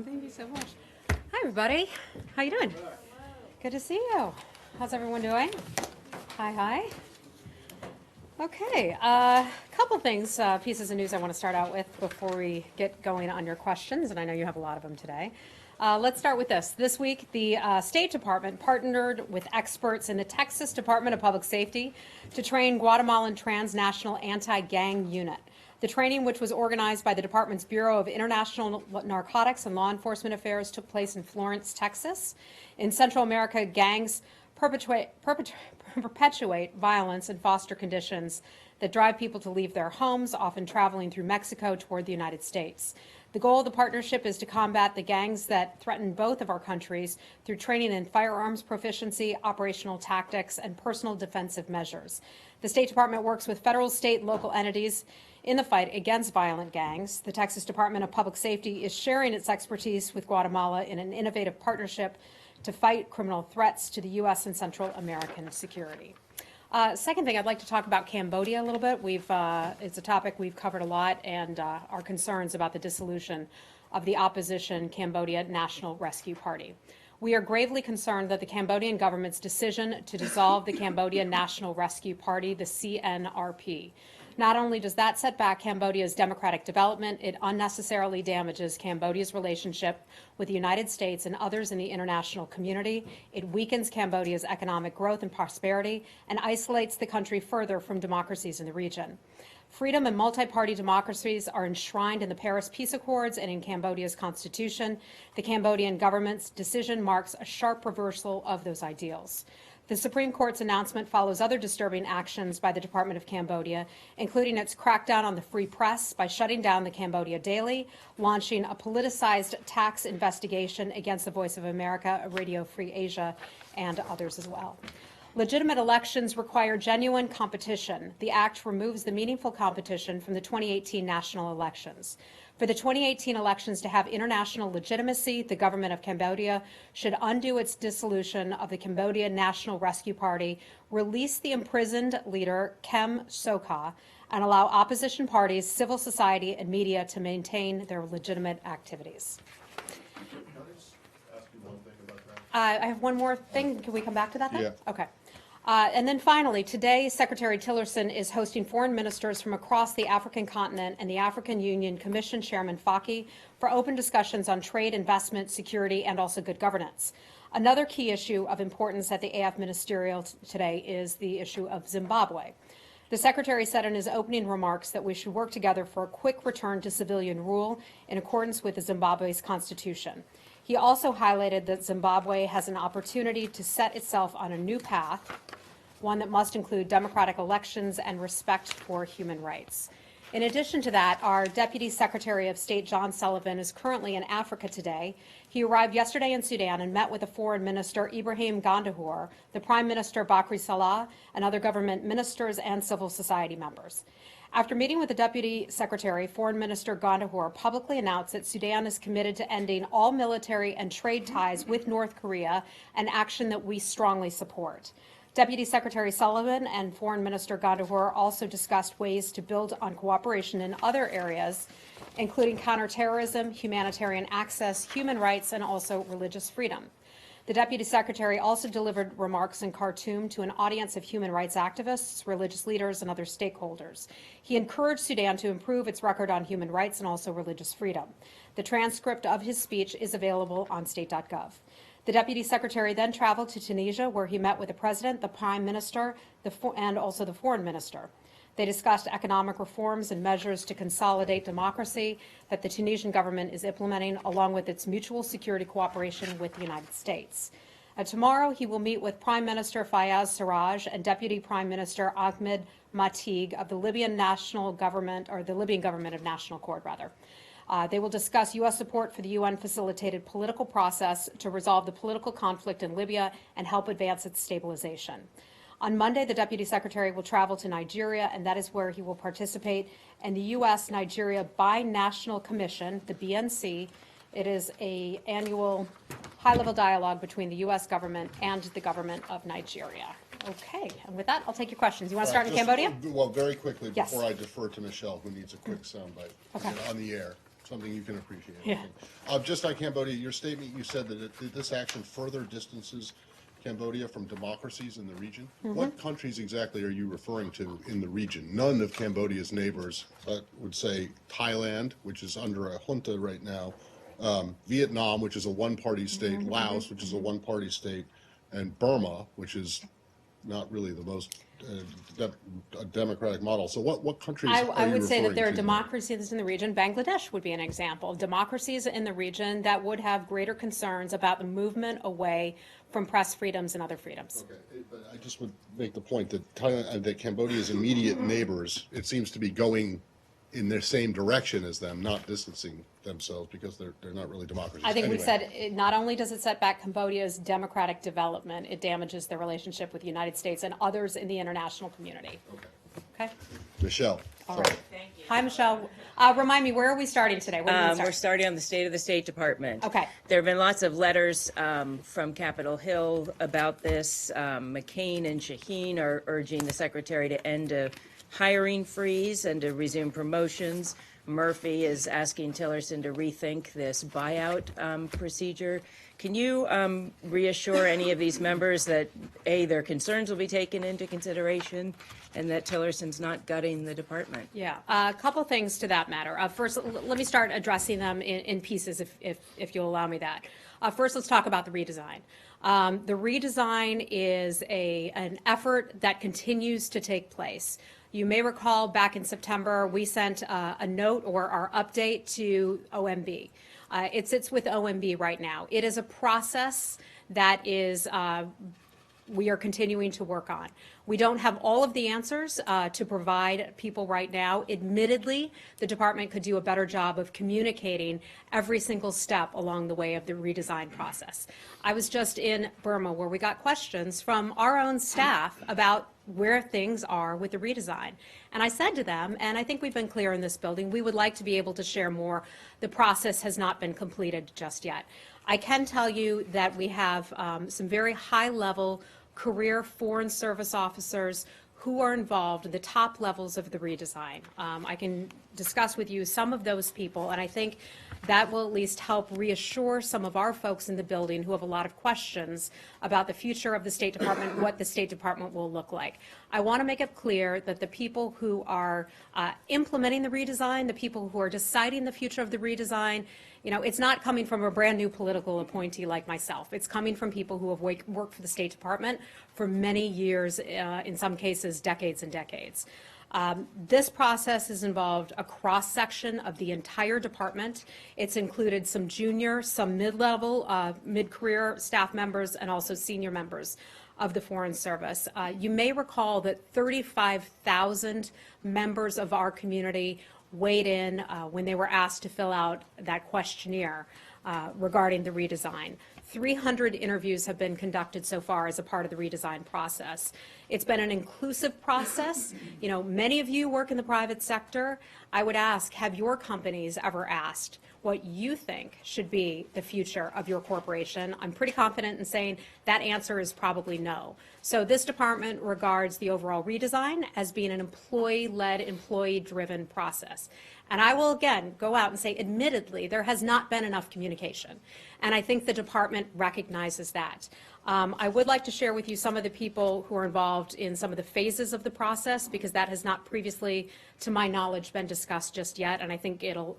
Thank you so much. Hi, everybody. How you doing? Good to see you. How's everyone doing? Hi, hi. Okay, couple things, pieces of news I want to start out with before we get going on your questions, and I know you have a lot of them today. Let's start with this. This week, the State Department partnered with experts in the Texas Department of Public Safety to train Guatemalan transnational anti-gang unit. The training, which was organized by the department's Bureau of International Narcotics and Law Enforcement Affairs, took place in Florence, Texas. In Central America, gangs perpetuate violence and foster conditions that drive people to leave their homes, often traveling through Mexico toward the United States. The goal of the partnership is to combat the gangs that threaten both of our countries through training in firearms proficiency, operational tactics, and personal defensive measures. The State Department works with federal, state, and local entities in the fight against violent gangs. The Texas Department of Public Safety is sharing its expertise with Guatemala in an innovative partnership to fight criminal threats to the U.S. and Central American security. Second thing, I'd like to talk about Cambodia a little bit. It's a topic we've covered a lot, and our concerns about the dissolution of the opposition Cambodia National Rescue Party. We are gravely concerned that the Cambodian government's decision to dissolve the Cambodia National Rescue Party, the CNRP. Not only does that set back Cambodia's democratic development, it unnecessarily damages Cambodia's relationship with the United States and others in the international community. It weakens Cambodia's economic growth and prosperity and isolates the country further from democracies in the region. Freedom and multi-party democracies are enshrined in the Paris Peace Accords and in Cambodia's constitution. The Cambodian government's decision marks a sharp reversal of those ideals. The Supreme Court's announcement follows other disturbing actions by the Department of Cambodia, including its crackdown on the free press by shutting down the Cambodia Daily, launching a politicized tax investigation against the Voice of America, Radio Free Asia, and others as well. Legitimate elections require genuine competition. The act removes the meaningful competition from the 2018 national elections. For the 2018 elections to have international legitimacy, the government of Cambodia should undo its dissolution of the Cambodia National Rescue Party, release the imprisoned leader Kem Sokha, and allow opposition parties, civil society, and media to maintain their legitimate activities. Can I just ask you one thing about that? I have one more thing. Can we come back to that then? Yeah. Okay. And then finally, today, Secretary Tillerson is hosting foreign ministers from across the African continent and the African Union Commission Chairman Faki for open discussions on trade, investment, security, and also good governance. Another key issue of importance at the AF ministerial today is the issue of Zimbabwe. The Secretary said in his opening remarks that we should work together for a quick return to civilian rule in accordance with Zimbabwe's constitution. He also highlighted that Zimbabwe has an opportunity to set itself on a new path, one that must include democratic elections and respect for human rights. In addition to that, our Deputy Secretary of State, John Sullivan, is currently in Africa today. He arrived yesterday in Sudan and met with the Foreign Minister, Ibrahim Gandahur, the Prime Minister, Bakri Salah, and other government ministers and civil society members. After meeting with the Deputy Secretary, Foreign Minister Gandahur publicly announced that Sudan is committed to ending all military and trade ties with North Korea, an action that we strongly support. Deputy Secretary Sullivan and Foreign Minister Gandahur also discussed ways to build on cooperation in other areas, including counterterrorism, humanitarian access, human rights, and also religious freedom. The Deputy Secretary also delivered remarks in Khartoum to an audience of human rights activists, religious leaders, and other stakeholders. He encouraged Sudan to improve its record on human rights and also religious freedom. The transcript of his speech is available on state.gov. The Deputy Secretary then traveled to Tunisia, where he met with the President, the Prime Minister, and also the Foreign Minister. They discussed economic reforms and measures to consolidate democracy that the Tunisian government is implementing, along with its mutual security cooperation with the United States. Tomorrow, he will meet with Prime Minister Fayez Sarraj and Deputy Prime Minister Ahmed Matig of the Libyan National Government, or the Libyan Government of National Accord, rather. They will discuss U.S. support for the UN-facilitated political process to resolve the political conflict in Libya and help advance its stabilization. On Monday, the Deputy Secretary will travel to Nigeria, and that is where he will participate in the U.S.-Nigeria Binational Commission, the BNC. It is an annual high-level dialogue between the U.S. government and the government of Nigeria. Okay, and with that, I'll take your questions. You want to start in Cambodia? Well, very quickly, Yes. before I defer to Michelle, who needs a quick soundbite Okay. on the air. something you can appreciate. Yeah. Just on Cambodia, your statement, you said that this action further distances Cambodia from democracies in the region. What countries exactly are you referring to in the region? None of Cambodia's neighbors, would say Thailand, which is under a junta right now, Vietnam, which is a one-party state, Laos, which is a one-party state, and Burma, which is not really the most democratic model. So what countries are you I would say that there are referring to? democracies in the region. Bangladesh would be an example. Democracies in the region that would have greater concerns about the movement away from press freedoms and other freedoms. Okay, but I just would make the point that Thailand, that Cambodia's immediate neighbors, it seems to be going in the same direction as them, not distancing themselves because they're not really democracies. I think we've Anyway. said not only does it set back Cambodia's democratic development, it damages their relationship with the United States and others in the international community. Okay? Michelle, All sorry. right. Hi, Michelle. Remind me, where are we starting today? Where do we We're start? starting on the state of the State Department. Okay. There have been lots of letters from Capitol Hill about this. McCain and Shaheen are urging the secretary to end a hiring freeze and to resume promotions. Murphy is asking Tillerson to rethink this buyout procedure. Can you reassure any of these members that, A, their concerns will be taken into consideration and that Tillerson's not gutting the department? Yeah, a couple things to that matter. First, let me start addressing them in pieces, if you'll allow me that. First, let's talk about the redesign. The redesign is an effort that continues to take place. You may recall back in September, we sent a note or our update to OMB. It sits with OMB right now. It is a process that is we are continuing to work on. We don't have all of the answers to provide people right now. Admittedly, the department could do a better job of communicating every single step along the way of the redesign process. I was just in Burma where we got questions from our own staff about where things are with the redesign. And I said to them, and I think we've been clear in this building, we would like to be able to share more. The process has not been completed just yet. I can tell you that we have some very high-level career Foreign Service officers who are involved in the top levels of the redesign. I can discuss with you some of those people, and I think that will at least help reassure some of our folks in the building who have a lot of questions about the future of the State Department, what the State Department will look like. I want to make it clear that the people who are implementing the redesign, the people who are deciding the future of the redesign, you know, it's not coming from a brand new political appointee like myself. It's coming from people who have worked for the State Department for many years, in some cases, decades and decades. This process has involved a cross-section of the entire department. It's included some junior, some mid-level, mid-career staff members, and also senior members of the Foreign Service. You may recall that 35,000 members of our community weighed in when they were asked to fill out that questionnaire regarding the redesign. 300 interviews have been conducted so far as a part of the redesign process. It's been an inclusive process. You know, many of you work in the private sector. I would ask, have your companies ever asked what you think should be the future of your corporation? I'm pretty confident in saying that answer is probably no. So this department regards the overall redesign as being an employee-led, employee-driven process. And I will again go out and say, admittedly, there has not been enough communication. And I think the department recognizes that. I would like to share with you some of the people who are involved in some of the phases of the process, because that has not previously, to my knowledge, been discussed just yet, and I think it'll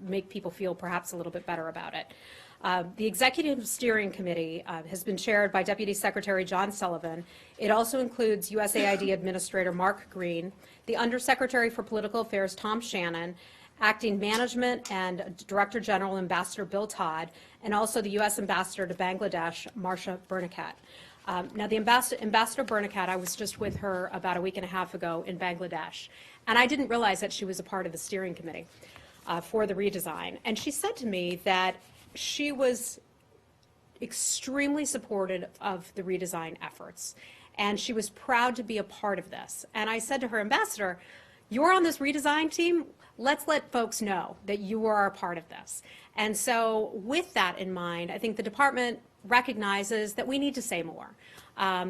make people feel perhaps a little bit better about it. The Executive Steering Committee has been chaired by Deputy Secretary John Sullivan. It also includes USAID Administrator Mark Green, the Undersecretary for Political Affairs Tom Shannon, Acting Management and Director General Ambassador Bill Todd, and also the U.S. Ambassador to Bangladesh, Marsha Bernakat. Now, the Ambassador Bernakat, I was just with her about a week and a half ago in Bangladesh, and I didn't realize that she was a part of the steering committee for the redesign. And she said to me that she was extremely supportive of the redesign efforts, and she was proud to be a part of this. And I said to her, Ambassador, you're on this redesign team. Let's let folks know that you are a part of this. And so with that in mind, I think the department recognizes that we need to say more.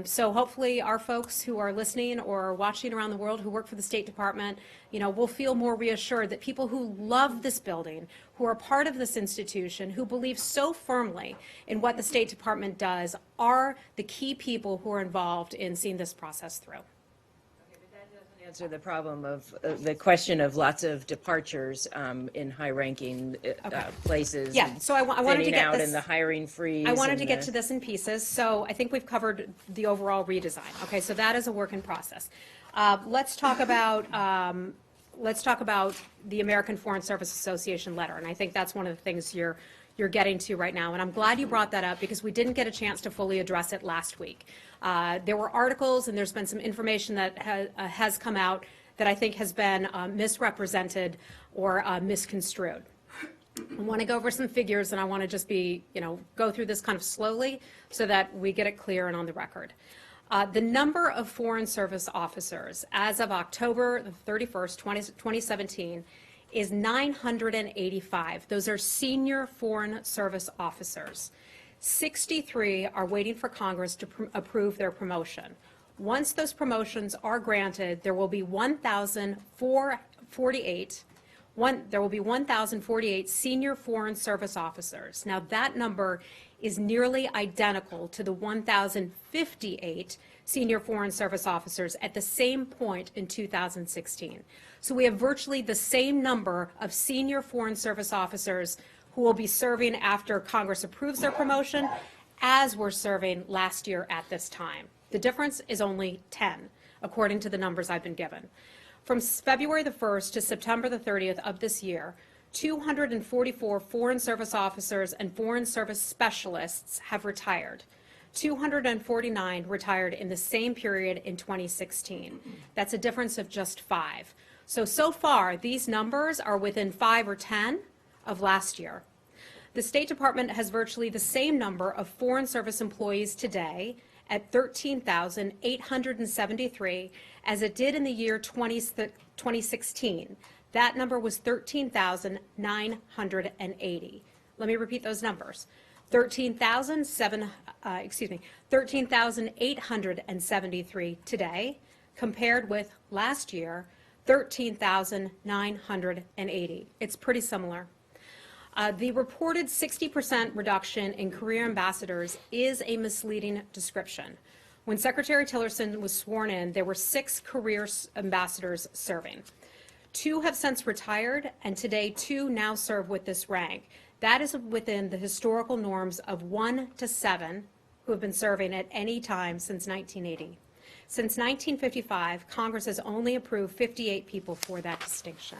So hopefully our folks who are listening or watching around the world who work for the State Department, will feel more reassured that people who love this building, who are part of this institution, who believe so firmly in what the State Department does, are the key people who are involved in seeing this process through. Answer the problem of the question of lots of departures in high-ranking places. Yeah, so I wanted to get out this. in the hiring freeze. I wanted to get to this in pieces, so I think we've covered the overall redesign. Okay, so that is a work in process. Let's talk about the American Foreign Service Association letter, and I think that's one of the things you're getting to right now. And I'm glad you brought that up because we didn't get a chance to fully address it last week. There were articles and there's been some information that has come out that I think has been misrepresented or misconstrued. I want to go over some figures and I want to just go through this kind of slowly so that we get it clear and on the record. The number of Foreign Service officers as of October 31st, 2017 is 985. Those are senior Foreign Service officers. 63 are waiting for Congress to approve their promotion. Once those promotions are granted, there will be 1,048 senior Foreign Service officers. Now that number is nearly identical to the 1,058 senior Foreign Service officers at the same point in 2016. So we have virtually the same number of senior Foreign Service officers who will be serving after Congress approves their promotion as were serving last year at this time. The difference is only 10, according to the numbers I've been given. From February the 1st to September the 30th of this year, 244 Foreign Service officers and Foreign Service specialists have retired. 249 retired in the same period in 2016. That's a difference of just 5. So far, these numbers are within 5 or 10 of last year. The State Department has virtually the same number of Foreign Service employees today at 13,873 as it did in the year 2016. That number was 13,980. Let me repeat those numbers. 13,873 today, compared with last year, 13,980. It's pretty similar. The reported 60% reduction in career ambassadors is a misleading description. When Secretary Tillerson was sworn in, there were 6 career ambassadors serving. 2 have since retired, and today 2 now serve with this rank. That is within the historical norms of 1 to 7 who have been serving at any time since 1980. Since 1955, Congress has only approved 58 people for that distinction.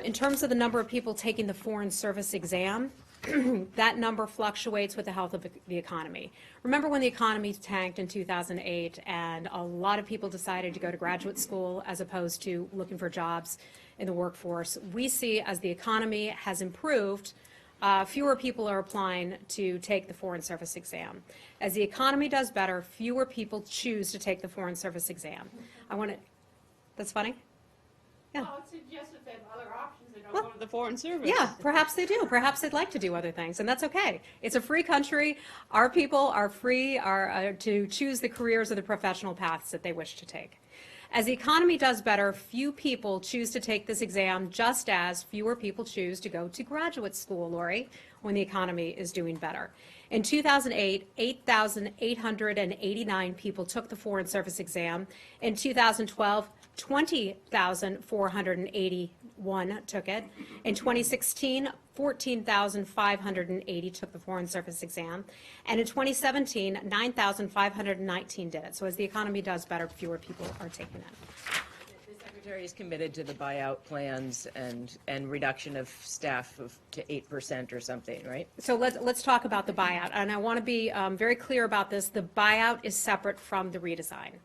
In terms of the number of people taking the Foreign Service exam, that number fluctuates with the health of the economy. Remember when the economy tanked in 2008 and a lot of people decided to go to graduate school as opposed to looking for jobs in the workforce? We see as the economy has improved, fewer people are applying to take the Foreign Service exam. As the economy does better, fewer people choose to take the Foreign Service exam. That's funny? Yeah. Well, it suggests that they have other options. They don't go to the Foreign Service. Yeah, perhaps they do. Perhaps they'd like to do other things, and that's okay. It's a free country. Our people are free to choose the careers or the professional paths that they wish to take. As the economy does better, few people choose to take this exam, just as fewer people choose to go to graduate school, Lori, when the economy is doing better. In 2008, 8,889 people took the Foreign Service exam. In 2012, 20,481 took it. In 2016, 14,580 took the Foreign Service exam. And in 2017, 9,519 did it. So as the economy does better, fewer people are taking it. The Secretary is committed to the buyout plans and reduction of staff to 8% or something, right? So let's talk about the buyout. And I want to be very clear about this. The buyout is separate from the redesign.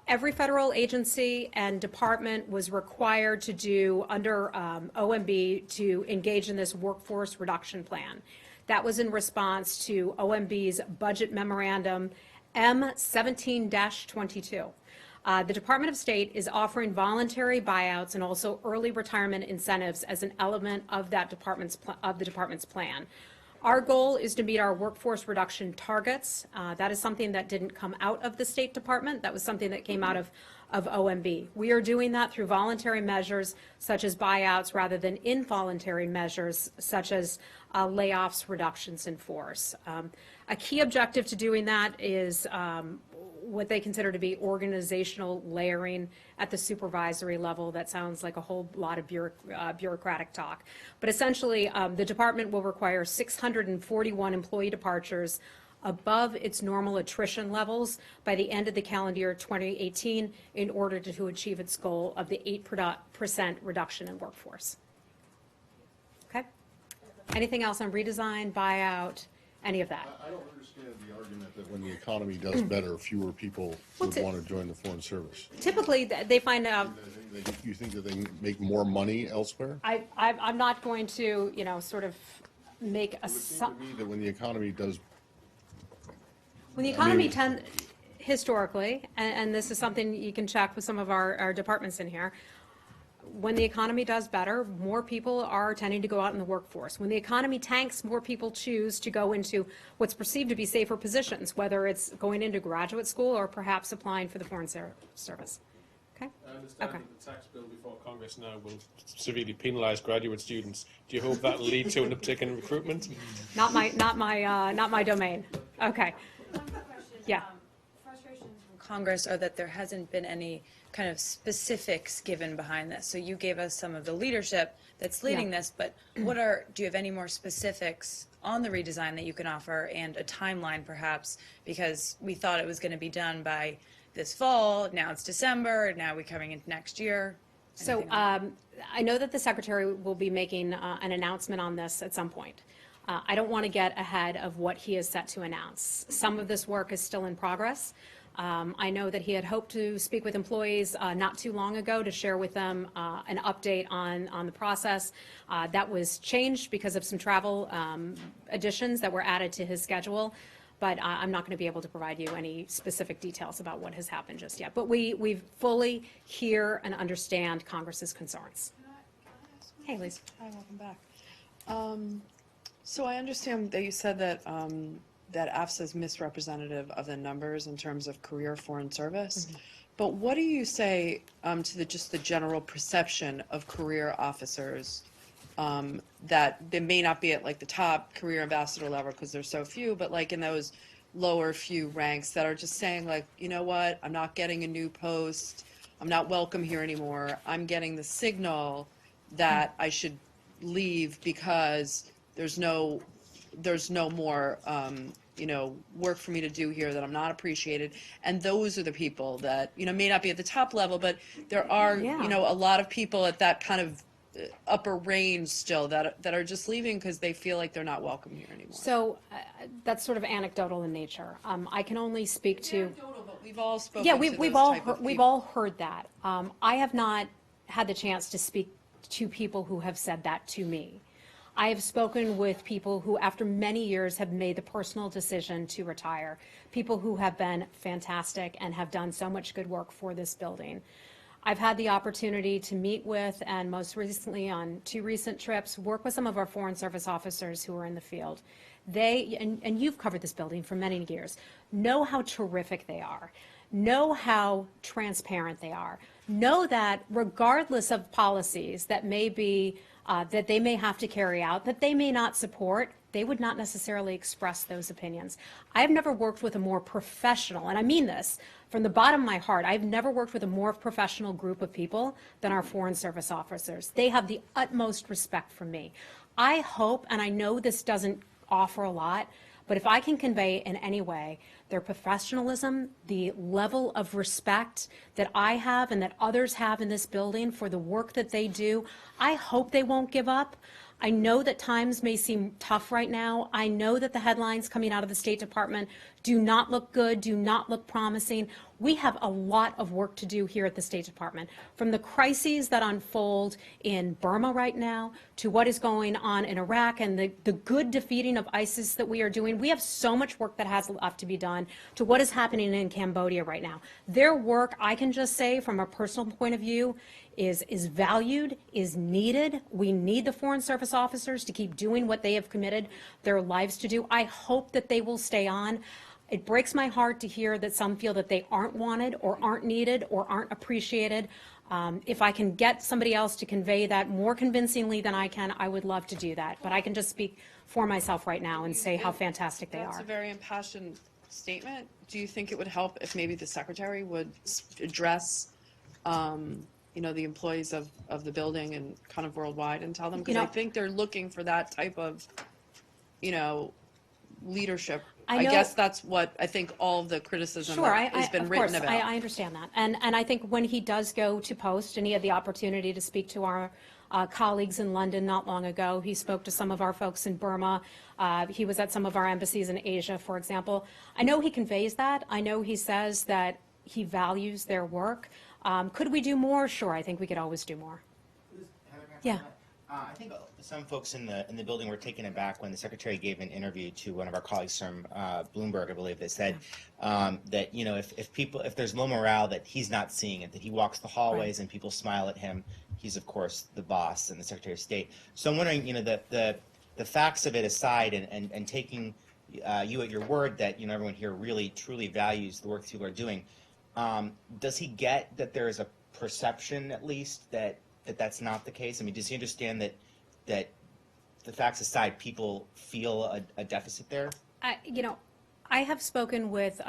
Every federal agency and department was required to do under OMB to engage in this workforce reduction plan. That was in response to OMB's budget memorandum M17-22. The Department of State is offering voluntary buyouts and also early retirement incentives as an element of that the department's plan. Our goal is to meet our workforce reduction targets. That is something that didn't come out of the State Department. That was something that came out of OMB. We are doing that through voluntary measures such as buyouts rather than involuntary measures such as layoffs, reductions in force. A key objective to doing that is what they consider to be organizational layering at the supervisory level. That sounds like a whole lot of bureaucratic talk. But essentially, the department will require 641 employee departures above its normal attrition levels by the end of the calendar year 2018 in order to achieve its goal of the 8% reduction in workforce. Okay? Anything else on redesign, buyout, any of that? I don't understand the argument that when the economy does better, fewer people would want to join the Foreign Service. Typically, they find out. You think that they make more money elsewhere? I'm not going to, sort of make a. It would seem to me that when the economy does. When the economy historically, and this is something you can check with some of our departments in here, when the economy does better, more people are tending to go out in the workforce. When the economy tanks, more people choose to go into what's perceived to be safer positions, whether it's going into graduate school or perhaps applying for the Foreign Service. Okay? I understand that the tax bill before Congress now will severely penalise graduate students. Do you hope that will lead to an uptick in recruitment? Not my domain. Okay. Yeah. Frustrations from Congress are that there hasn't been any kind of specifics given behind this. So you gave us some of the leadership that's leading this, but do you have any more specifics on the redesign that you can offer and a timeline perhaps? Because we thought it was going to be done by this fall, now it's December, now we're coming into next year. So I know that the Secretary will be making an announcement on this at some point. I don't want to get ahead of what he is set to announce. Some of this work is still in progress. I know that he had hoped to speak with employees not too long ago to share with them an update on the process. That was changed because of some travel additions that were added to his schedule. But I'm not going to be able to provide you any specific details about what has happened just yet. But we fully hear and understand Congress's concerns. Hey, Lisa. Hi, welcome back. So I understand that you said that that AFSA is misrepresentative of the numbers in terms of career foreign service. Mm-hmm. But what do you say to just the general perception of career officers that they may not be at like the top career ambassador level because there's so few, but like in those lower few ranks that are just saying like, you know what, I'm not getting a new post, I'm not welcome here anymore, I'm getting the signal that I should leave because there's no more work for me to do here, that I'm not appreciated. And those are the people that may not be at the top level, but there are a lot of people at that kind of upper range still that are just leaving because they feel like they're not welcome here anymore. So that's sort of anecdotal in nature. I can only speak to. Anecdotal, but we've all spoken. Yeah, to we've those all type of we've people. all heard that. I have not had the chance to speak to people who have said that to me. I have spoken with people who, after many years, have made the personal decision to retire. People who have been fantastic and have done so much good work for this building. I've had the opportunity to meet with, and most recently on 2 recent trips, work with some of our Foreign Service officers who are in the field. They, and you've covered this building for many years, know how terrific they are, know how transparent they are, know that regardless of policies that may be, that they may have to carry out, that they may not support, they would not necessarily express those opinions. I've never worked with a more professional, and I mean this from the bottom of my heart, I've never worked with a more professional group of people than our Foreign Service officers. They have the utmost respect for me. I hope, and I know this doesn't offer a lot, but if I can convey in any way their professionalism, the level of respect that I have and that others have in this building for the work that they do, I hope they won't give up. I know that times may seem tough right now. I know that the headlines coming out of the State Department do not look good, do not look promising. We have a lot of work to do here at the State Department, from the crises that unfold in Burma right now to what is going on in Iraq and the good defeating of ISIS that we are doing. We have so much work that has left to be done. on to what is happening in Cambodia right now. Their work, I can just say from a personal point of view, is valued, is needed. We need the Foreign Service officers to keep doing what they have committed their lives to do. I hope that they will stay on. It breaks my heart to hear that some feel that they aren't wanted or aren't needed or aren't appreciated. If I can get somebody else to convey that more convincingly than I can, I would love to do that. But I can just speak for myself right now and say how fantastic they That's are. a very impassioned statement. Do you think it would help if maybe the secretary would address, the employees of the building and kind of worldwide and tell them? Because I think they're looking for that type of, leadership. I know- guess that's what I think all of the criticism Sure, that has been of written course, about. I understand that. And I think when he does go to post, and he had the opportunity to speak to our colleagues in London not long ago, he spoke to some of our folks in Burma, he was at some of our embassies in Asia, for example. I know he conveys that. I know he says that he values their work. Could we do more? Sure, I think we could always do more. Yeah. I think some folks in the building were taken aback when the secretary gave an interview to one of our colleagues from Bloomberg, I believe, that said that if there's low morale, that he's not seeing it, that he walks the hallways and people smile at him. He's of course the boss and the Secretary of State. So I'm wondering, the facts of it aside, and taking you at your word that everyone here really truly values the work that people are doing. Does he get that there is a perception, at least, that that's not the case? I mean, does he understand that the facts aside, people feel a deficit there? I have spoken with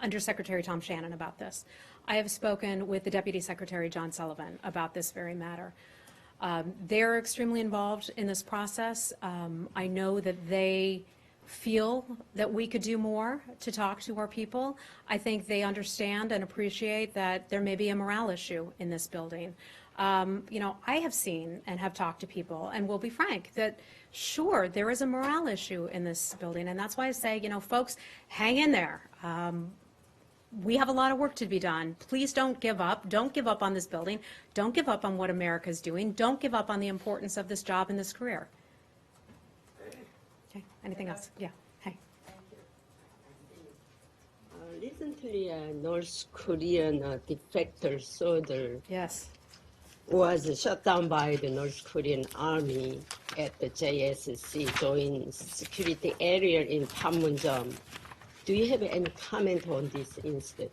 Undersecretary Tom Shannon about this. I have spoken with the Deputy Secretary John Sullivan about this very matter. They're extremely involved in this process. I know that they feel that we could do more to talk to our people. I think they understand and appreciate that there may be a morale issue in this building. I have seen and have talked to people, and we'll be frank, that sure, there is a morale issue in this building, and that's why I say, folks, hang in there. We have a lot of work to be done. Please don't give up. Don't give up on this building. Don't give up on what America's doing. Don't give up on the importance of this job and this career. Okay, anything else? Yeah, hey. Recently, North Korean defector soldier Yes. was shot down by the North Korean army at the JSC, joint security area in Panmunjom. Do you have any comment on this incident?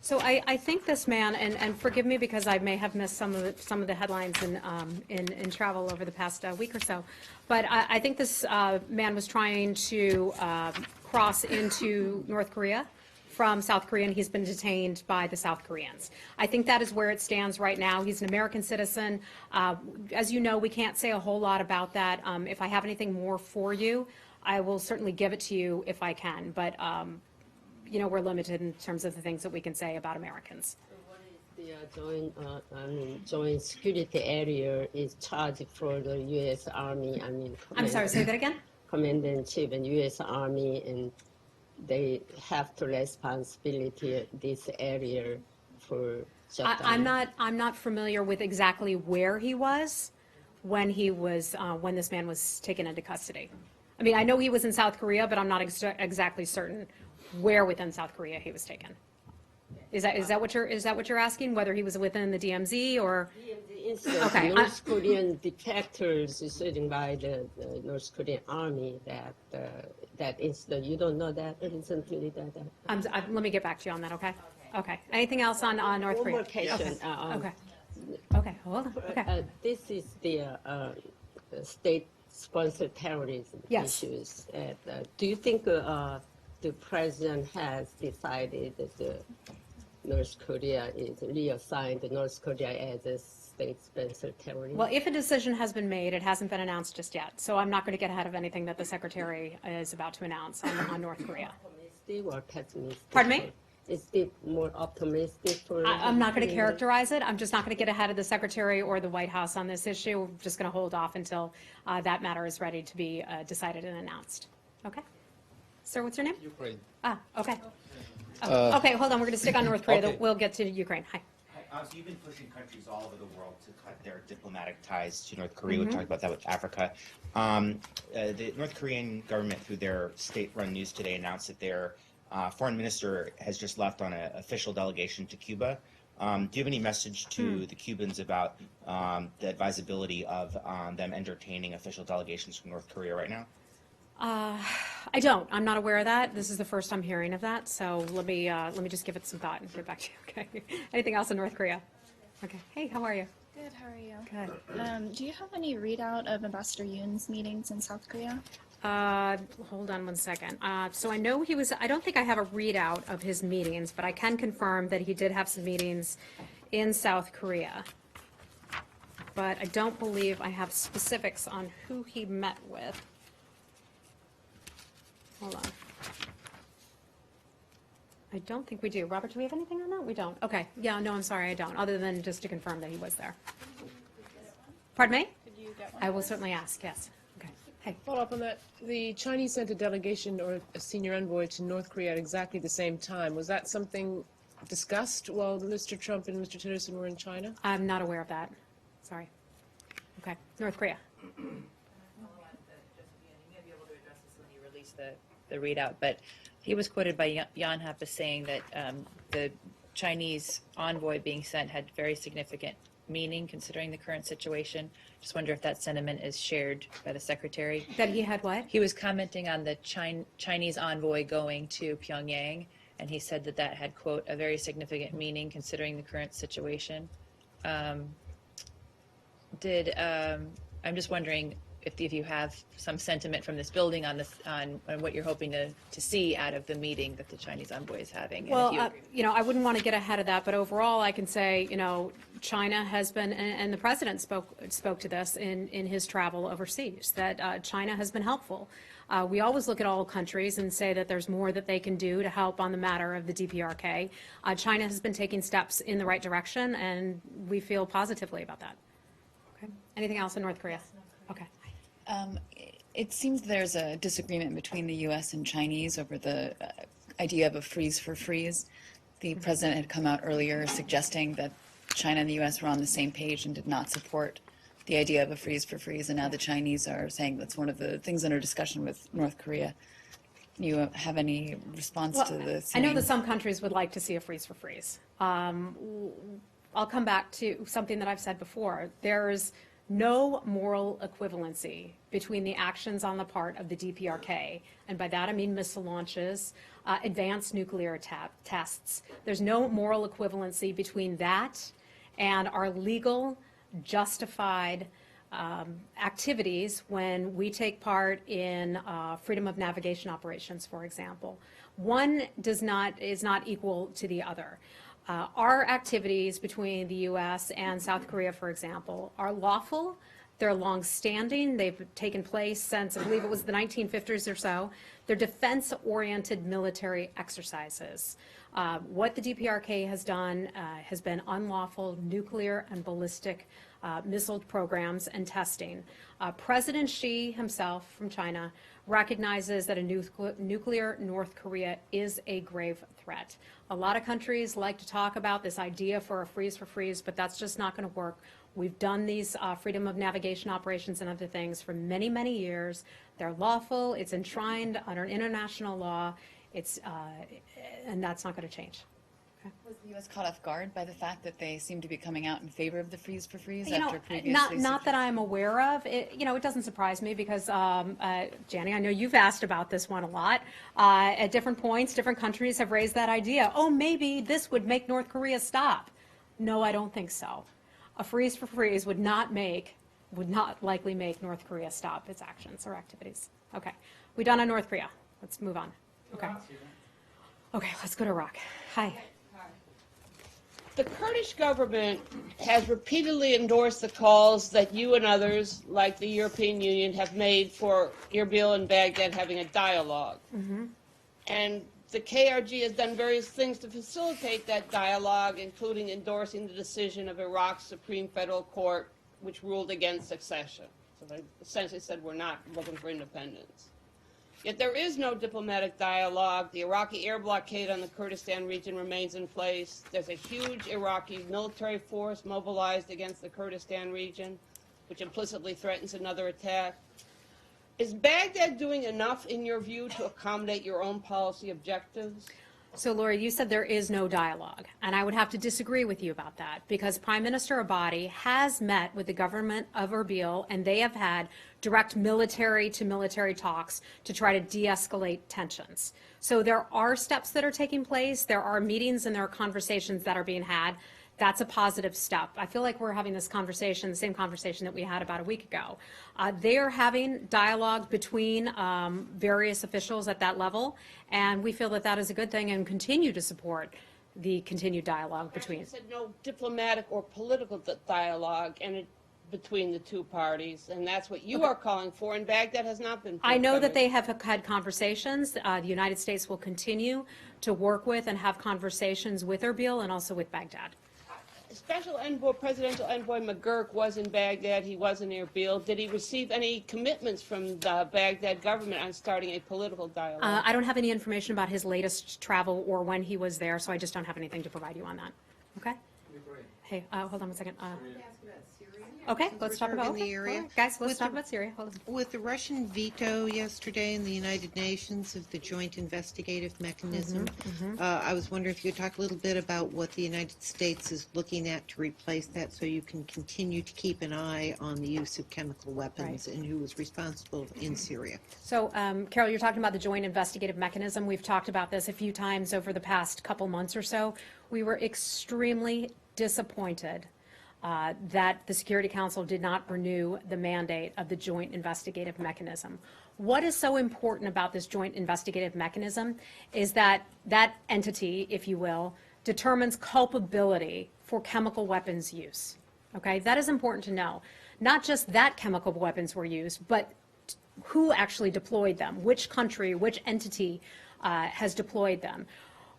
So I think this man, and forgive me because I may have missed some of the headlines in travel over the past week or so, but I think this man was trying to cross into North Korea from South Korea, and he's been detained by the South Koreans. I think that is where it stands right now. He's an American citizen. As you know, we can't say a whole lot about that. If I have anything more for you, I will certainly give it to you if I can. But, we're limited in terms of the things that we can say about Americans. The joint security area is charged for the U.S. Army. I'm sorry, say that again? Commander-in-Chief and U.S. Army, and they have the responsibility this area for shutdown. I'm not familiar with exactly where he was when this man was taken into custody. I mean, I know he was in South Korea, but I'm not exactly certain where within South Korea he was taken. Is that what you're asking? Whether he was within the DMZ or? DMZ incident, Okay, North Korean defectors shooting by the North Korean army. That incident, you don't know that recently. Let me get back to you on that. Okay. Okay. Anything else on North One Korea? more question. Okay. Okay. Hold on. Okay. This is the state-sponsored terrorism Yes. issues. Do you think the president has decided that North Korea is reassigned North Korea as a state-sponsored terrorism? Well, if a decision has been made, it hasn't been announced just yet. So I'm not going to get ahead of anything that the secretary is about to announce on North Korea. Optimistic or pessimistic? Pardon me? Is it more optimistic for? I'm not going to characterize it. I'm just not going to get ahead of the secretary or the White House on this issue. We're just going to hold off until that matter is ready to be decided and announced. Okay? Sir, what's your name? Ukraine. Okay. Okay, hold on. We're going to stick on North Korea. Okay. We'll get to Ukraine. Hi. So you've been pushing countries all over the world to cut their diplomatic ties to North Korea. We talked about that with Africa. The North Korean government, through their state-run news today, announced that they're foreign minister has just left on an official delegation to Cuba. Do you have any message to the Cubans about the advisability of them entertaining official delegations from North Korea right now? I don't. I'm not aware of that. This is the first I'm hearing of that. So let me just give it some thought and get back to you. Okay. Anything else in North Korea? Okay. Hey, how are you? Good, how are you? Good. Do you have any readout of Ambassador Yoon's meetings in South Korea? Hold on one second. So I know I don't think I have a readout of his meetings, but I can confirm that he did have some meetings in South Korea. But I don't believe I have specifics on who he met with. Hold on. I don't think we do. Robert, do we have anything on that? We don't. Okay. Yeah, no, I'm sorry, I don't, other than just to confirm that he was there. Pardon me? Could you get one? I will certainly ask, yes. Okay. Hey. Follow up on that. The Chinese sent a delegation or a senior envoy to North Korea at exactly the same time. Was that something discussed while Mr. Trump and Mr. Tillerson were in China? I'm not aware of that. Sorry. Okay. North Korea. You may be able to address this when you release the readout, but he was quoted by Jan Happ as saying that the Chinese envoy being sent had very significant meaning considering the current situation. Just wonder if that sentiment is shared by the secretary. That he had what? He was commenting on the Chinese envoy going to Pyongyang, and he said that that had, quote, a very significant meaning considering the current situation. I'm just wondering if you have some sentiment from this building on what you're hoping to see out of the meeting that the Chinese envoy is having. And Well, if you, I wouldn't want to get ahead of that, but overall, I can say, China has been, and the president spoke to this in his travel overseas, that China has been helpful. We always look at all countries and say that there's more that they can do to help on the matter of the DPRK. China has been taking steps in the right direction, and we feel positively about that. Okay. Anything else in North Korea? Okay. It seems there's a disagreement between the U.S. and Chinese over the idea of a freeze for freeze. The president had come out earlier suggesting that China and the U.S. were on the same page and did not support the idea of a freeze for freeze, and now the Chinese are saying that's one of the things under discussion with North Korea. You have any response to this? I know that some countries would like to see a freeze for freeze. I'll come back to something that I've said before. There's no moral equivalency between the actions on the part of the DPRK, and by that I mean missile launches, advanced nuclear tests. There's no moral equivalency between that and our legal, justified activities when we take part in freedom of navigation operations, for example. One is not equal to the other. Our activities between the U.S. and South Korea, for example, are lawful. They're long-standing. They've taken place since, I believe it was the 1950s or so. They're defense-oriented military exercises. What the DPRK has done has been unlawful nuclear and ballistic missile programs and testing. President Xi himself from China recognizes that a nuclear North Korea is a grave threat. A lot of countries like to talk about this idea for a freeze for freeze, but that's just not going to work. We've done these freedom of navigation operations and other things for many, many years. They're lawful. It's enshrined under international law. And that's not going to change. Okay. Was the U.S. caught off guard by the fact that they seem to be coming out in favor of the freeze for freeze after previously? Not that I'm aware of. It doesn't surprise me because, Janny, I know you've asked about this one a lot. At different points, different countries have raised that idea. Oh, maybe this would make North Korea stop. No, I don't think so. A freeze for freeze would not likely make North Korea stop its actions or activities. Okay, we done on North Korea. Let's move on. Okay. Okay, let's go to Iraq. Hi. The Kurdish government has repeatedly endorsed the calls that you and others, like the European Union, have made for Erbil and Baghdad having a dialogue. Mm-hmm. And the KRG has done various things to facilitate that dialogue, including endorsing the decision of Iraq's Supreme Federal Court, which ruled against succession. So they essentially said we're not looking for independence. Yet there is no diplomatic dialogue. The Iraqi air blockade on the Kurdistan region remains in place. There's a huge Iraqi military force mobilized against the Kurdistan region, which implicitly threatens another attack. Is Baghdad doing enough, in your view, to accommodate your own policy objectives? So, Laura, you said there is no dialogue, and I would have to disagree with you about that because Prime Minister Abadi has met with the government of Erbil, and they have had direct military-to-military talks to try to de-escalate tensions. So there are steps that are taking place, there are meetings and there are conversations that are being had. That's a positive step. I feel like we're having this conversation, the same conversation that we had about a week ago. They are having dialogue between various officials at that level, and we feel that that is a good thing and continue to support the continued dialogue between. You said no diplomatic or political dialogue between the two parties, and that's what you are calling for, and Baghdad has not been. I know that they have had conversations. The United States will continue to work with and have conversations with Erbil and also with Baghdad. Special Envoy, Presidential Envoy McGurk was in Baghdad. He was in Erbil. Did he receive any commitments from the Baghdad government on starting a political dialogue? I don't have any information about his latest travel or when he was there, so I just don't have anything to provide you on that. Okay? Hey, hold on one second. Okay, let's talk about the area. All right, guys, let's talk about Syria. Hold on. With the Russian veto yesterday in the United Nations of the Joint Investigative Mechanism, I was wondering if you could talk a little bit about what the United States is looking at to replace that so you can continue to keep an eye on the use of chemical weapons and who is responsible in Syria. So, Carol, you're talking about the Joint Investigative Mechanism. We've talked about this a few times over the past couple months or so. We were extremely disappointed that the Security Council did not renew the mandate of the Joint Investigative Mechanism. What is so important about this Joint Investigative Mechanism is that that entity, if you will, determines culpability for chemical weapons use. Okay, that is important to know. Not just that chemical weapons were used, but who actually deployed them, which country, which entity has deployed them.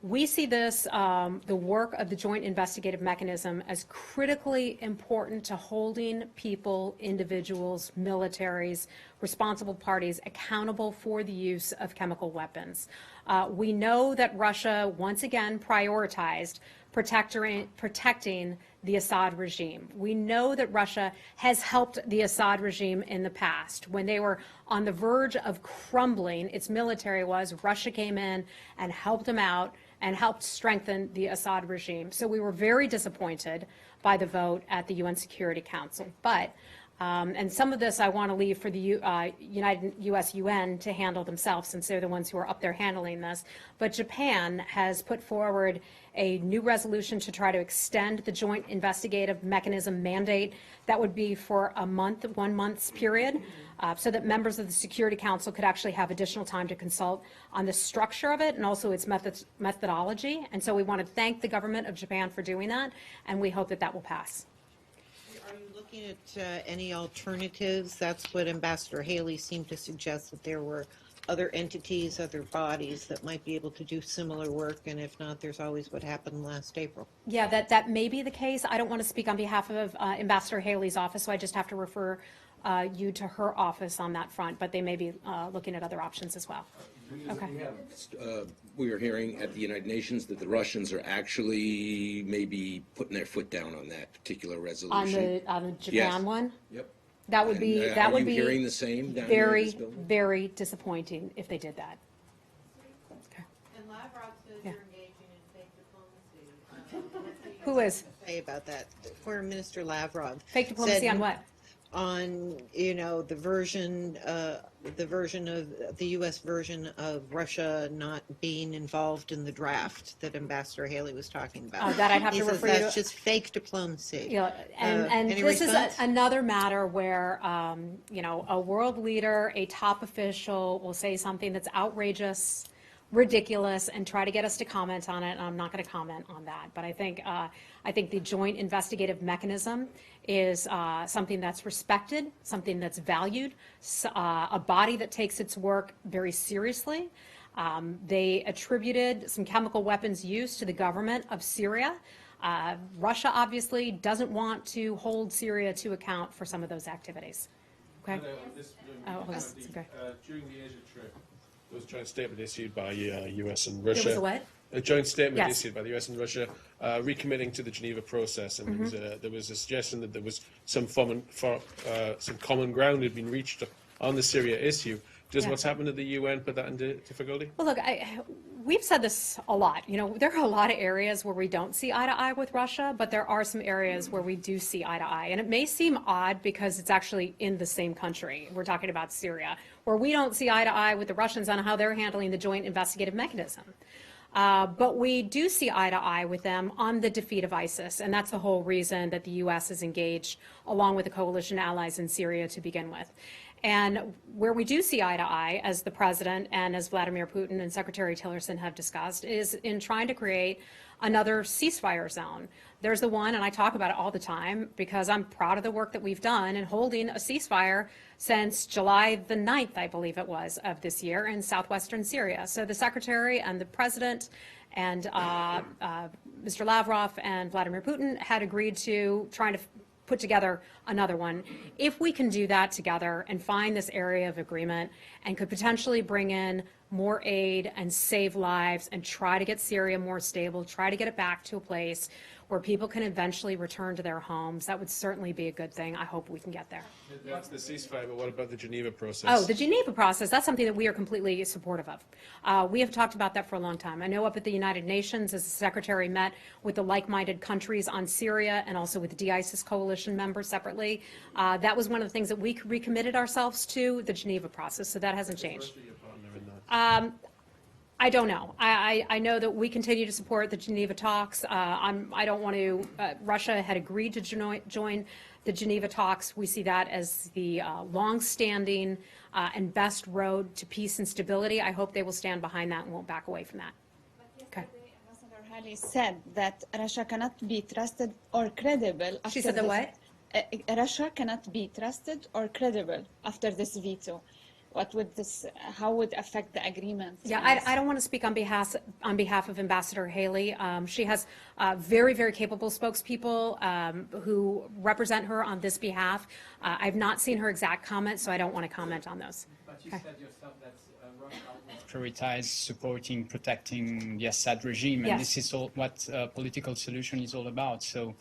We see this, the work of the Joint Investigative Mechanism, as critically important to holding people, individuals, militaries, responsible parties accountable for the use of chemical weapons. We know that Russia once again prioritized protecting the Assad regime. We know that Russia has helped the Assad regime in the past. When they were on the verge of crumbling, its military Russia came in and helped them out and helped strengthen the Assad regime. So we were very disappointed by the vote at the UN Security Council. But, and some of this I want to leave for the U.S. UN to handle themselves, since they're the ones who are up there handling this. But Japan has put forward a new resolution to try to extend the Joint Investigative Mechanism mandate. That would be for a month, 1 month's period, so that members of the Security Council could actually have additional time to consult on the structure of it and also its methodology. And so we want to thank the government of Japan for doing that, and we hope that that will pass. Are you looking at any alternatives? That's what Ambassador Haley seemed to suggest, that there were other entities, other bodies that might be able to do similar work, and if not, there's always what happened last April. Yeah, that may be the case. I don't want to speak on behalf of Ambassador Haley's office, so I just have to refer you to her office on that front, but they may be looking at other options as well. Okay. We are hearing at the United Nations that the Russians are actually maybe putting their foot down on that particular resolution. On the Japan one? Yep. That would be Are you hearing the same down here in this building? Very disappointing if they did that. Okay. And Lavrov says you're engaging in fake diplomacy. Who is? Say about that. Foreign Minister Lavrov. Fake diplomacy on what? On, the version of the U.S. version of Russia not being involved in the draft that Ambassador Haley was talking about. That I'd have to refer you to. That's just fake diplomacy. Yeah, and this is another matter where, a world leader, a top official will say something that's outrageous, ridiculous, and try to get us to comment on it. And I'm not going to comment on that. But I think the Joint Investigative Mechanism is something that's respected, something that's valued, a body that takes its work very seriously. They attributed some chemical weapons use to the government of Syria. Russia obviously doesn't want to hold Syria to account for some of those activities. Okay? During the Asia trip, there was a joint statement issued by US and Russia. There was a what? A joint statement Yes. issued by the US and Russia recommitting to the Geneva process, and there was a suggestion that there was some common ground had been reached on the Syria issue. Does Yeah. what's happened at the UN put that into difficulty? Well, look, we've said this a lot. You know, there are a lot of areas where we don't see eye to eye with Russia, but there are some areas where we do see eye to eye. And it may seem odd because it's actually in the same country. We're talking about Syria, where we don't see eye to eye with the Russians on how they're handling the joint investigative mechanism. But we do see eye to eye with them on the defeat of ISIS, and that's the whole reason that the U.S. is engaged along with the coalition allies in Syria to begin with. And where we do see eye to eye, as the president and as Vladimir Putin and Secretary Tillerson have discussed, is in trying to create another ceasefire zone. There's the one, and I talk about it all the time because I'm proud of the work that we've done in holding a ceasefire since July the 9th, I believe it was, of this year in southwestern Syria. So the secretary and the president and Mr. Lavrov and Vladimir Putin had agreed to trying to put together another one. If we can do that together and find this area of agreement and could potentially bring in more aid and save lives and try to get Syria more stable, try to get it back to a place where people can eventually return to their homes, that would certainly be a good thing. I hope we can get there. That's the ceasefire, but what about the Geneva process? Oh, the Geneva process, that's something that we are completely supportive of. We have talked about that for a long time. I know up at the United Nations, as the Secretary met with the like-minded countries on Syria and also with the de-ISIS coalition members separately, that was one of the things that we recommitted ourselves to, the Geneva process, so that hasn't changed. I don't know. I know that we continue to support the Geneva talks. I don't want to, Russia had agreed to join the Geneva talks. We see that as the long-standing and best road to peace and stability. I hope they will stand behind that and won't back away from that. Okay. Ambassador Haley said that Russia cannot be trusted or credible. She said that what? Russia cannot be trusted or credible after this veto. What would this? How would affect the agreement? Yeah, I don't want to speak on behalf of Ambassador Haley. She has very, very capable spokespeople who represent her on this behalf. I've not seen her exact comments, so I don't want to comment on those. But you said yourself that Russia will prioritize supporting, protecting the Assad regime, and Yes. this is all what political solution is all about. So,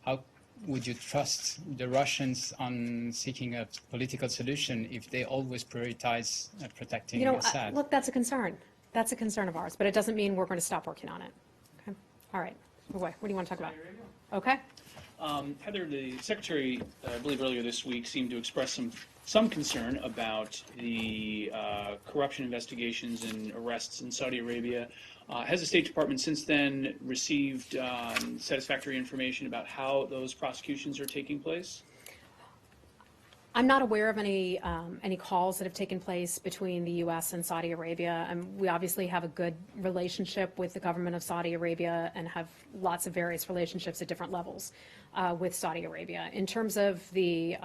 how would you trust the Russians on seeking a political solution if they always prioritize protecting Assad? Look, that's a concern. That's a concern of ours, but it doesn't mean we're going to stop working on it. Okay. All right. What do you want to talk about? Okay. Heather, the Secretary, I believe earlier this week, seemed to express some concern about the corruption investigations and arrests in Saudi Arabia. Has the State Department since then received satisfactory information about how those prosecutions are taking place? I'm not aware of any calls that have taken place between the U.S. and Saudi Arabia. We obviously have a good relationship with the government of Saudi Arabia and have lots of various relationships at different levels with Saudi Arabia. In terms of the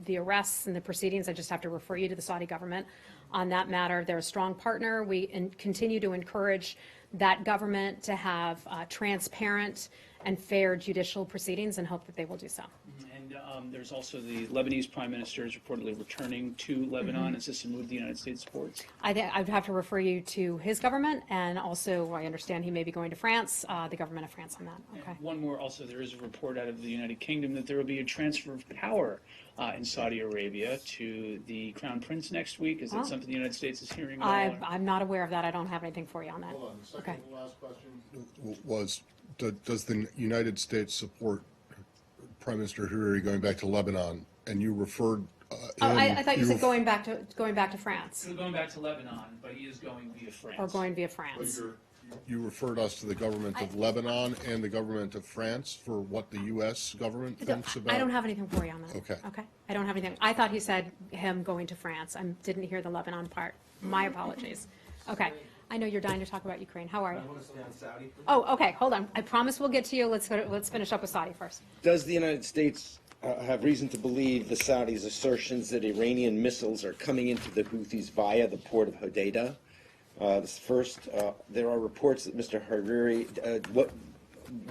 arrests and the proceedings, I just have to refer you to the Saudi government on that matter. They're a strong partner. We continue to encourage that government to have transparent and fair judicial proceedings and hope that they will do so. And there's also the Lebanese Prime Minister is reportedly returning to Lebanon. Is this a move the United States supports? I would have to refer you to his government, and also I understand he may be going to France, the government of France on that. Okay. And one more, also, there is a report out of the United Kingdom that there will be a transfer of power in Saudi Arabia to the Crown Prince next week. Is that something the United States is hearing about? I'm not aware of that. I don't have anything for you on that. Hold on. The second Okay. to last question was, does the United States support Prime Minister Hariri going back to Lebanon? And you referred. I thought you said going back to France. So going back to Lebanon, but he is going via France. Or going via France. You referred us to the government of Lebanon and the government of France for what the U.S. government thinks about. I don't have anything for you on that. Okay. Okay. I don't have anything. I thought he said him going to France. I didn't hear the Lebanon part. My apologies. Okay. I know you're dying to talk about Ukraine. How are you? Oh, okay. Hold on. I promise we'll get to you. Let's finish up with Saudi first. Does the United States have reason to believe the Saudis' assertions that Iranian missiles are coming into the Houthis via the port of Hodeidah? First, there are reports that Mr. Hariri.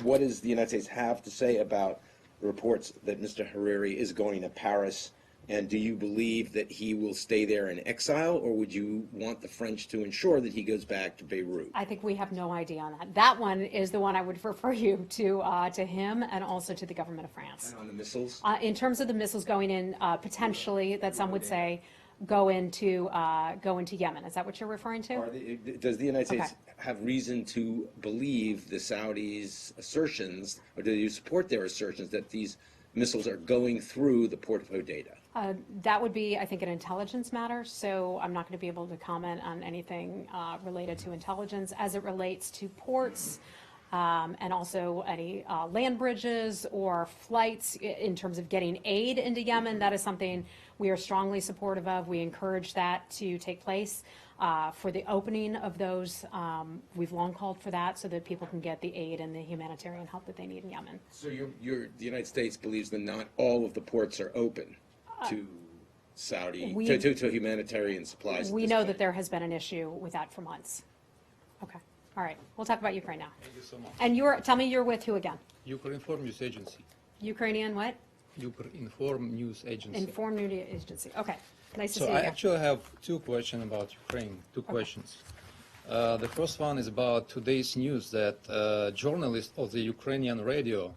What does the United States have to say about the reports that Mr. Hariri is going to Paris? And do you believe that he will stay there in exile, or would you want the French to ensure that he goes back to Beirut? I think we have no idea on that. That one is the one I would refer you to him and also to the government of France. And on the missiles? In terms of the missiles going in, potentially, that some would say, go into Yemen. Is that what you're referring to? Does the United States have reason to believe the Saudis' assertions, or do you support their assertions that these missiles are going through the port of Hodeidah? That would be, I think, an intelligence matter, so I'm not going to be able to comment on anything related to intelligence as it relates to ports and also any land bridges or flights in terms of getting aid into Yemen. That is something we are strongly supportive of. We encourage that to take place. For the opening of those, we've long called for that so that people can get the aid and the humanitarian help that they need in Yemen. So the United States believes that not all of the ports are open to Saudi, to humanitarian supplies. We know that there has been an issue with that for months. Okay. All right. We'll talk about Ukraine now. Thank you so much. And tell me you're with who again? Ukrinform News Agency. Ukrainian what? Ukrinform News Agency. Inform News Agency. Okay. Nice to see So you I again. actually have two questions about Ukraine. Two questions. The first one is about today's news that journalist of the Ukrainian radio,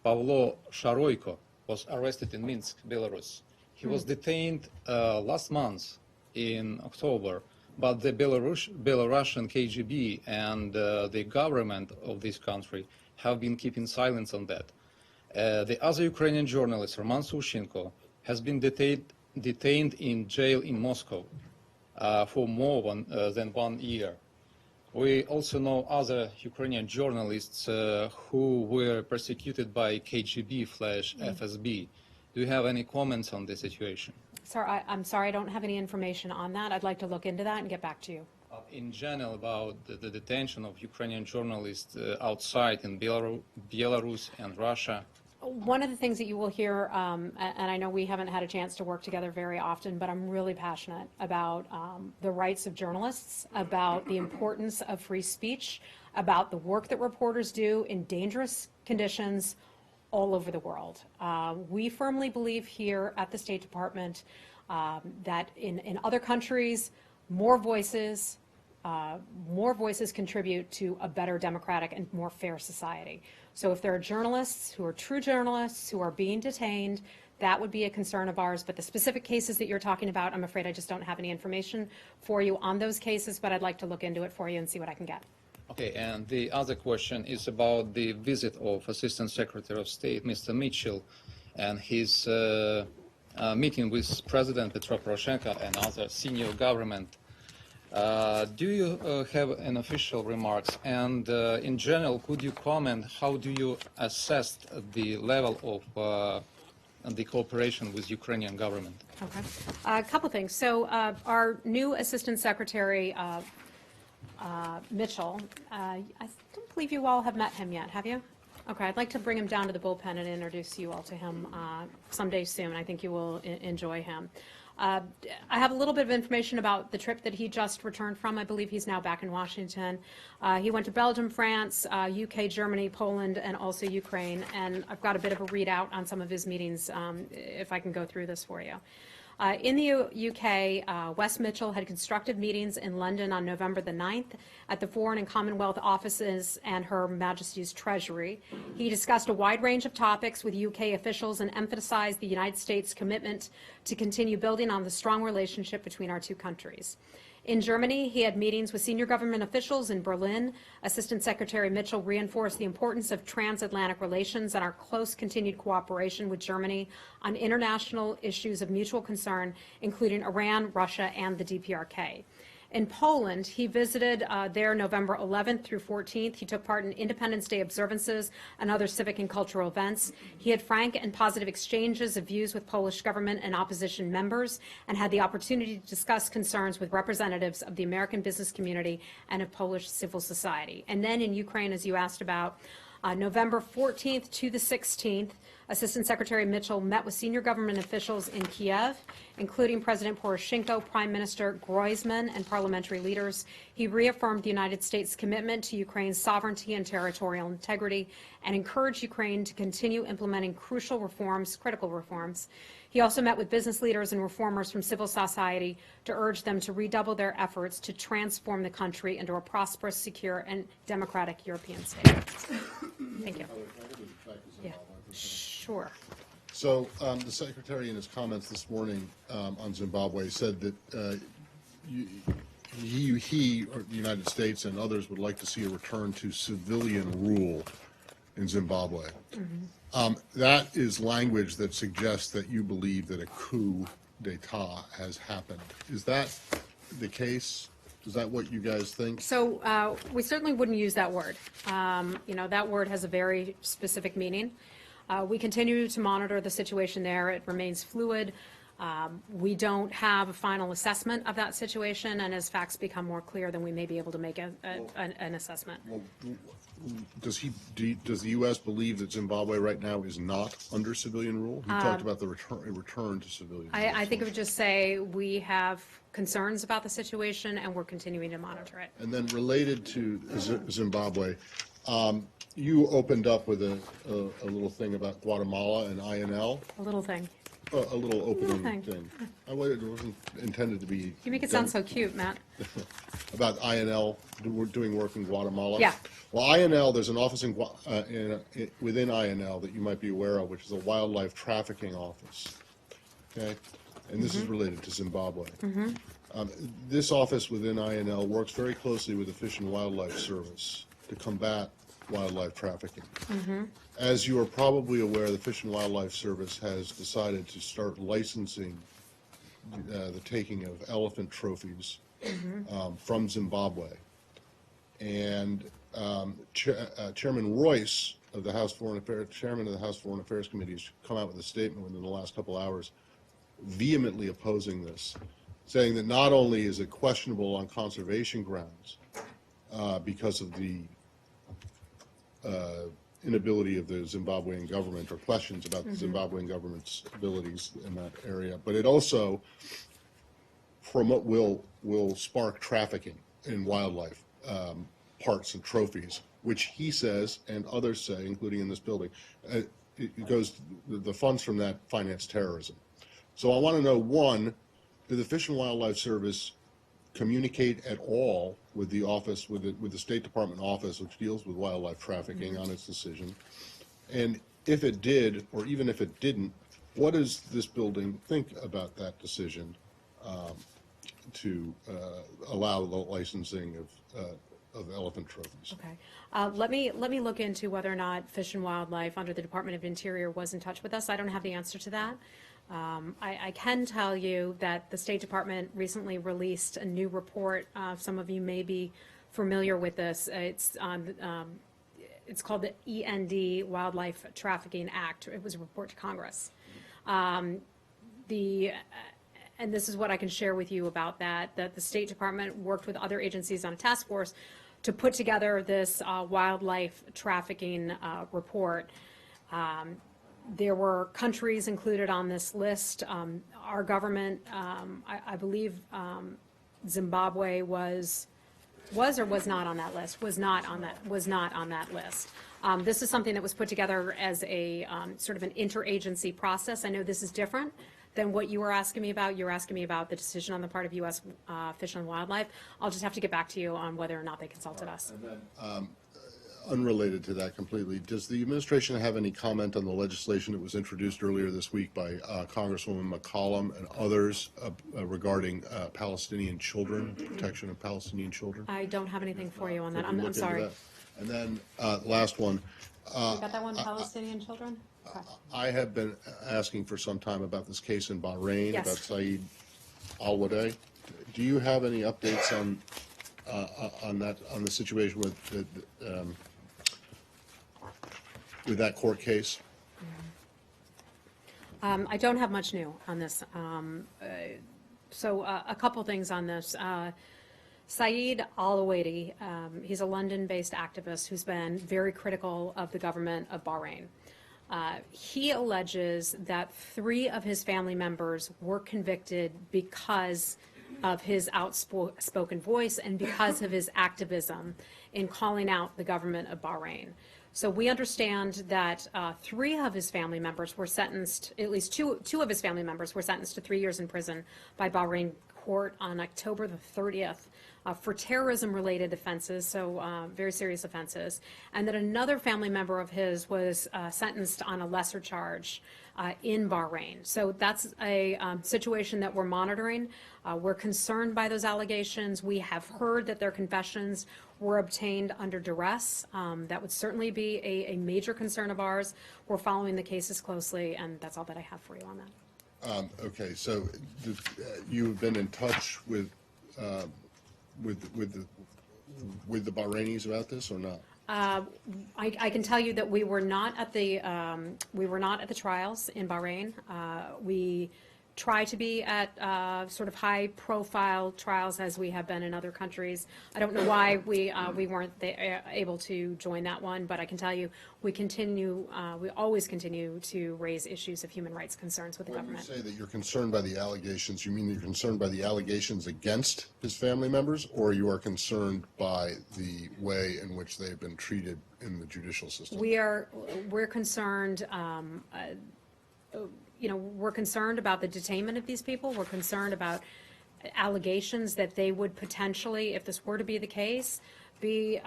Pavlo Sharoyko, was arrested in Minsk, Belarus. He was detained last month in October, but the Belarusian KGB and the government of this country have been keeping silence on that. The other Ukrainian journalist, Roman Sushenko, has been detained in jail in Moscow for more than 1 year. We also know other Ukrainian journalists who were persecuted by KGB/FSB. Do you have any comments on this situation? I'm sorry, I don't have any information on that. I'd like to look into that and get back to you. In general, about the detention of Ukrainian journalists outside in Belarus and Russia. One of the things that you will hear, and I know we haven't had a chance to work together very often, but I'm really passionate about the rights of journalists, about the importance of free speech, about the work that reporters do in dangerous conditions all over the world. We firmly believe here at the State Department that in other countries, more voices contribute to a better democratic and more fair society. So if there are journalists who are true journalists who are being detained, that would be a concern of ours. But the specific cases that you're talking about, I'm afraid I just don't have any information for you on those cases, but I'd like to look into it for you and see what I can get. Okay, and the other question is about the visit of Assistant Secretary of State, Mr. Mitchell, and his meeting with President Petro Poroshenko and other senior government. Do you have an official remarks? And in general, could you comment, how do you assess the level of the cooperation with Ukrainian government? Okay. A couple things. So our new Assistant Secretary, Mitchell, I don't believe you all have met him yet, have you? Okay, I'd like to bring him down to the bullpen and introduce you all to him someday soon. I think you will enjoy him. I have a little bit of information about the trip that he just returned from. I believe he's now back in Washington. He went to Belgium, France, UK, Germany, Poland, and also Ukraine. And I've got a bit of a readout on some of his meetings, if I can go through this for you. In the UK, Wes Mitchell had constructive meetings in London on November the 9th at the Foreign and Commonwealth Offices and Her Majesty's Treasury. He discussed a wide range of topics with UK officials and emphasized the United States' commitment to continue building on the strong relationship between our two countries. In Germany, he had meetings with senior government officials in Berlin. Assistant Secretary Mitchell reinforced the importance of transatlantic relations and our close continued cooperation with Germany on international issues of mutual concern, including Iran, Russia, and the DPRK. In Poland, he visited there November 11th through 14th. He took part in Independence Day observances and other civic and cultural events. He had frank and positive exchanges of views with Polish government and opposition members and had the opportunity to discuss concerns with representatives of the American business community and of Polish civil society. And then in Ukraine, as you asked about, November 14th to the 16th, Assistant Secretary Mitchell met with senior government officials in Kiev, including President Poroshenko, Prime Minister Groysman, and parliamentary leaders. He reaffirmed the United States' commitment to Ukraine's sovereignty and territorial integrity and encouraged Ukraine to continue implementing crucial reforms, critical reforms. He also met with business leaders and reformers from civil society to urge them to redouble their efforts to transform the country into a prosperous, secure, and democratic European state. Thank you. Yeah, sure. So the Secretary in his comments this morning on Zimbabwe said that he, or the United States and others would like to see a return to civilian rule in Zimbabwe. That is language that suggests that you believe that a coup d'etat has happened. Is that the case? Is that what you guys think? So we certainly wouldn't use that word. That word has a very specific meaning. We continue to monitor the situation there. It remains fluid. We don't have a final assessment of that situation, and as facts become more clear, then we may be able to make an assessment. Well, does the U.S. believe that Zimbabwe right now is not under civilian rule? He talked about the return to civilian rule. I think it would just say we have concerns about the situation, and we're continuing to monitor it. And then related to Zimbabwe, you opened up with a little thing about Guatemala and INL. A little thing. A little opening thing. It wasn't intended to be. You make it sound so cute, Matt. About INL doing work in Guatemala. Yeah. Well, INL, there's an office within INL that you might be aware of, which is a wildlife trafficking office. Okay, and this is related to Zimbabwe. This office within INL works very closely with the Fish and Wildlife Service to combat wildlife trafficking. As you are probably aware, the Fish and Wildlife Service has decided to start licensing the taking of elephant trophies from Zimbabwe. And Chairman Royce of the House Foreign Affairs, Chairman of the House Foreign Affairs Committee, has come out with a statement within the last couple hours vehemently opposing this, saying that not only is it questionable on conservation grounds because of the inability of the Zimbabwean government, or questions about the Zimbabwean government's abilities in that area, but it also will spark trafficking in wildlife parts and trophies, which he says and others say, including in this building, the funds from that finance terrorism. So I want to know, one, did the Fish and Wildlife Service communicate at all with the office, with the State Department office, which deals with wildlife trafficking, on its decision? And if it did, or even if it didn't, what does this building think about that decision to allow the licensing of elephant trophies? Okay. Let me look into whether or not Fish and Wildlife under the Department of Interior was in touch with us. I don't have the answer to that. I can tell you that the State Department recently released a new report. Some of you may be familiar with this. It's called the END Wildlife Trafficking Act. It was a report to Congress. And this is what I can share with you about that the State Department worked with other agencies on a task force to put together this wildlife trafficking report. There were countries included on this list. Our government, I believe Zimbabwe was or was not on that list, was not on that list. This is something that was put together as a sort of an interagency process. I know this is different than what you were asking me about. You're asking me about the decision on the part of U.S. Fish and Wildlife. I'll just have to get back to you on whether or not they consulted us. And then, unrelated to that completely, does the administration have any comment on the legislation that was introduced earlier this week by Congresswoman McCollum and others regarding Palestinian children, protection of Palestinian children? I don't have anything for you on that. Could you I'm look into sorry. that? And then last one. You got that one, Palestinian children? Okay. I have been asking for some time about this case in Bahrain, Yes. about Saeed al-Wadai. Do you have any updates on that, on the situation with that court case? I don't have much new on this. So a couple things on this. Saeed al-Wadai, he's a London-based activist who's been very critical of the government of Bahrain. He alleges that 3 of his family members were convicted because of his outspoken voice and because of his activism in calling out the government of Bahrain. So we understand that 3 of his family members were sentenced, at least two of his family members were sentenced to 3 years in prison by Bahrain court on October the 30th for terrorism-related offenses, so very serious offenses, and that another family member of his was sentenced on a lesser charge in Bahrain. So that's a situation that we're monitoring. We're concerned by those allegations. We have heard that their confessions were obtained under duress. That would certainly be a major concern of ours. We're following the cases closely, and that's all that I have for you on that. Okay, so you've been in touch with the Bahrainis about this or not? I can tell you that we were not at the trials in Bahrain. We try to be at sort of high-profile trials as we have been in other countries. I don't know why we weren't able to join that one, but I can tell you we always continue to raise issues of human rights concerns with the government. When you say that you're concerned by the allegations, you mean you're concerned by the allegations against his family members, or you are concerned by the way in which they've been treated in the judicial system? We're concerned. We're concerned about the detainment of these people. We're concerned about allegations that they would potentially, if this were to be the case, be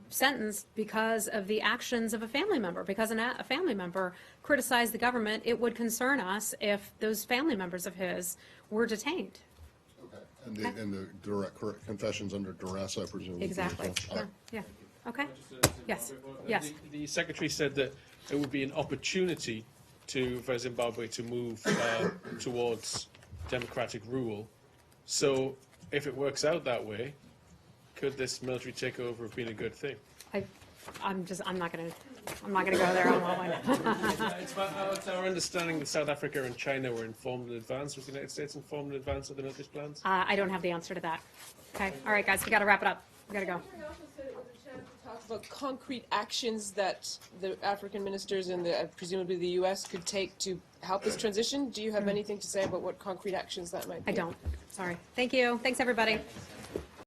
sentenced because of the actions of a family member. Because a family member criticized the government, it would concern us if those family members of his were detained. Okay. And the direct confessions under duress, I presume. Exactly. Yeah. Okay. Yes. Yes. The Secretary said that it would be an opportunity for Zimbabwe to move towards democratic rule. So if it works out that way, could this military takeover have been a good thing? I'm not gonna go there on that one. It's our understanding that South Africa and China were informed in advance. Was the United States informed in advance of the military's plans? I don't have the answer to that. Okay. All right, guys, we got to wrap it up. We got to go. Talk about concrete actions that the African ministers and presumably the U.S. could take to help this transition. Do you have anything to say about what concrete actions that might be? I don't. Sorry. Thank you. Thanks, everybody.